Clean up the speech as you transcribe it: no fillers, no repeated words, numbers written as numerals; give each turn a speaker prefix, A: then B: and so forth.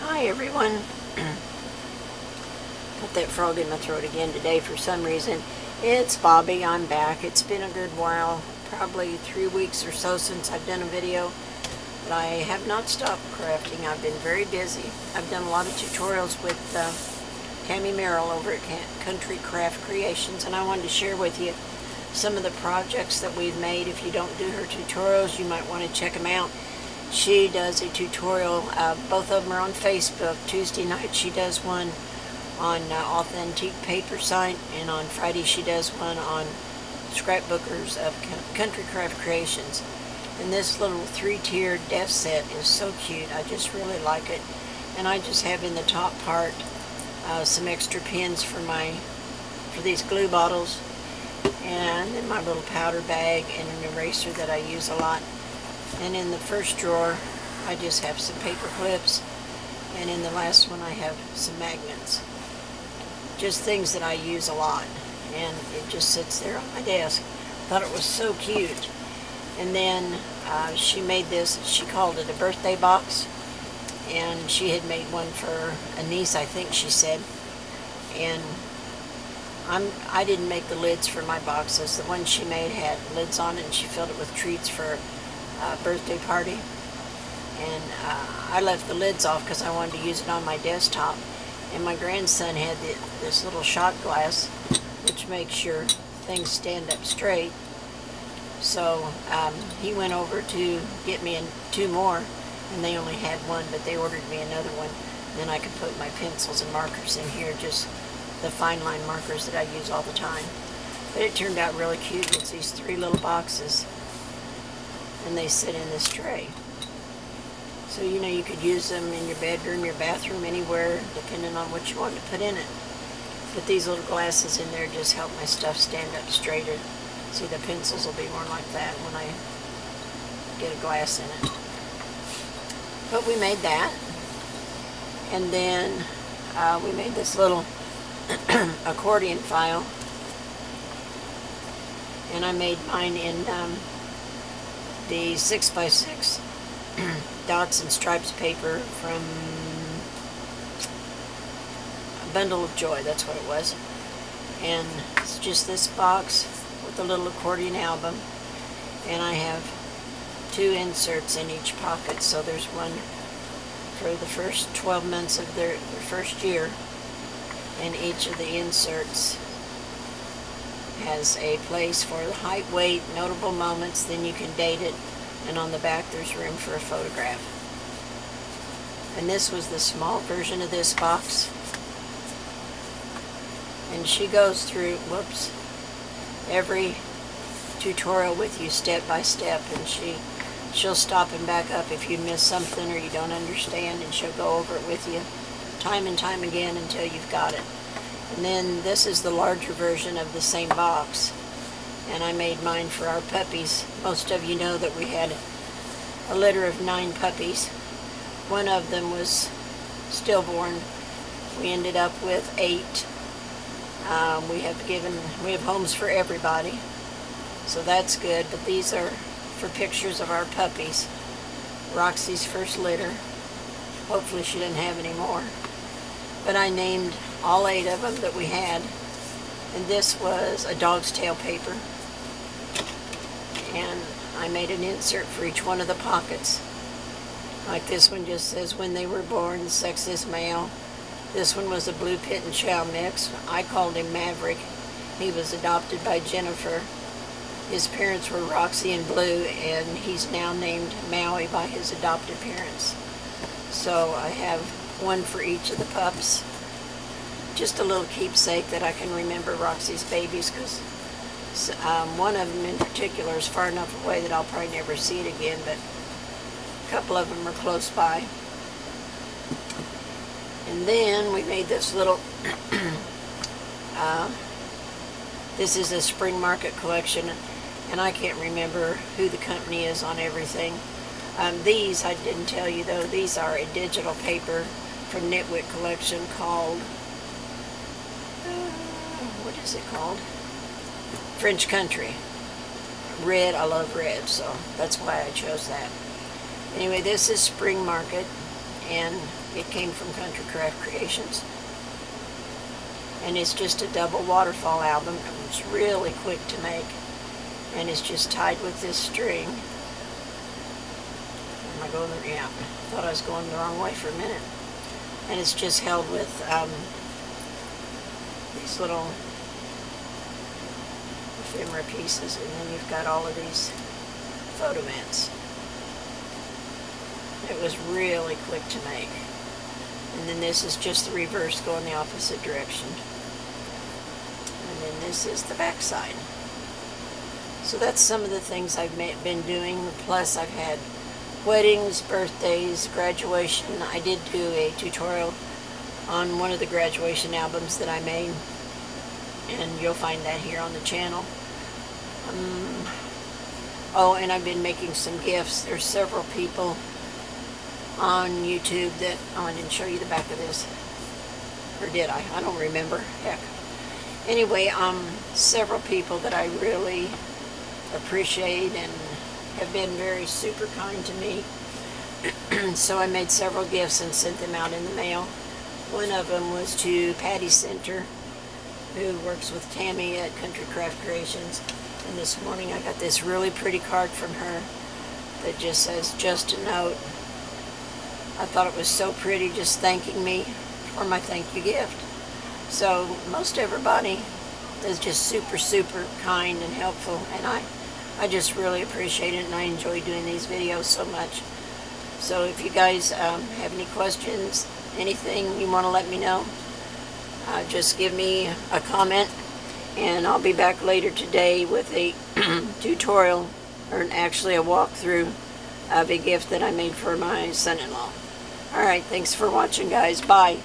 A: Hi everyone. Got that frog in my throat again today for some reason. It's Bobby. I'm back. It's been a good while, probably 3 weeks or so since I've done a video, but I have not stopped crafting. I've been very busy. I've done a lot of tutorials with Tammy over at Country Craft Creations, and I wanted to share with you some of the projects that we've made. If you don't do her tutorials, you might want to check them out. She does a tutorial, both of them are on Facebook. Tuesday night she does one on Authentic Paper Site, and on Friday she does one on Scrapbookers of Country Craft Creations. And this little 3-tiered desk set is so cute. I just really like it. And I just have in the top part some extra pins for these glue bottles, and then my little powder bag and an eraser that I use a lot. And in the first drawer I just have some paper clips, and in the last one I have some magnets. Just things that I use a lot, and it just sits there on my desk. Thought it was so cute. And then she made this, she called it a birthday box, and she had made one for a niece, I think she said. And I didn't make the lids for my boxes. The one she made had lids on it, and she filled it with treats for a birthday party. And I left the lids off because I wanted to use it on my desktop. And my grandson had this little shot glass, which makes your things stand up straight. So he went over to get me 2 more, and they only had one, but they ordered me another one. And then I could put my pencils and markers in here, just the fine line markers that I use all the time. But it turned out really cute. It's these 3 little boxes, and they sit in this tray. So you know, you could use them in your bedroom, your bathroom, anywhere, depending on what you want to put in it. But these little glasses in there just help my stuff stand up straighter. See, the pencils will be more like that when I get a glass in it. But we made that. And then we made this little accordion file. And I made mine in the 6x6 dots and stripes paper from a Bundle of Joy, that's what it was. And it's just this box with a little accordion album, and I have 2 inserts in each pocket. So there's one for the first 12 months of their first year, and each of the inserts has a place for the height, weight, notable moments, then you can date it, and on the back there's room for a photograph. And this was the small version of this box. And she goes through, every tutorial with you step by step, and she'll stop and back up if you miss something or you don't understand, and she'll go over it with you time and time again until you've got it. And then this is the larger version of the same box, and I made mine for our puppies. Most of you know that we had a litter of 9 puppies. One of them was stillborn. We ended up with 8. We have homes for everybody, so that's good. But these are for pictures of our puppies. Roxy's first litter. Hopefully she didn't have any more. But I named all 8 of them that we had. And this was a dog's tail paper. And I made an insert for each one of the pockets. Like this one just says when they were born, sex is male. This one was a blue pit and chow mix. I called him Maverick. He was adopted by Jennifer. His parents were Roxy and Blue, and he's now named Maui by his adopted parents. So I have one for each of the pups. Just a little keepsake that I can remember Roxy's babies, because one of them in particular is far enough away that I'll probably never see it again, but a couple of them are close by. And then we made this little, this is a spring market collection, and I can't remember who the company is on everything. These, I didn't tell you though, these are a digital paper from Knitwit collection called, what is it called? French Country. Red, I love red, so that's why I chose that. Anyway, this is Spring Market, and it came from Country Craft Creations. And it's just a double Waterfall album. It's really quick to make, and it's just tied with this string. Am I going the, yeah, thought I was going the wrong way for a minute. And it's just held with these little ephemera pieces, and then you've got all of these photo mats. It was really quick to make. And then this is just the reverse going the opposite direction. And then this is the back side. So that's some of the things I've been doing. Plus I've had weddings, birthdays, graduation. I did do a tutorial on one of the graduation albums that I made, and you'll find that here on the channel. Oh, and I've been making some gifts. There's several people on YouTube that, oh, I didn't show you the back of this, or did I? I don't remember. Heck. Anyway, several people that I really appreciate and have been very super kind to me. So I made several gifts and sent them out in the mail. One of them was to Patty Center, who works with Tammy at Country Craft Creations. And this morning I got this really pretty card from her that just says, "Just a note." I thought it was so pretty, just thanking me for my thank you gift. So most everybody is just super, super kind and helpful, and I just really appreciate it, and I enjoy doing these videos so much. So if you guys have any questions, anything you want to let me know, just give me a comment, and I'll be back later today with a tutorial, or actually a walkthrough of a gift that I made for my son-in-law. Alright, thanks for watching, guys. Bye.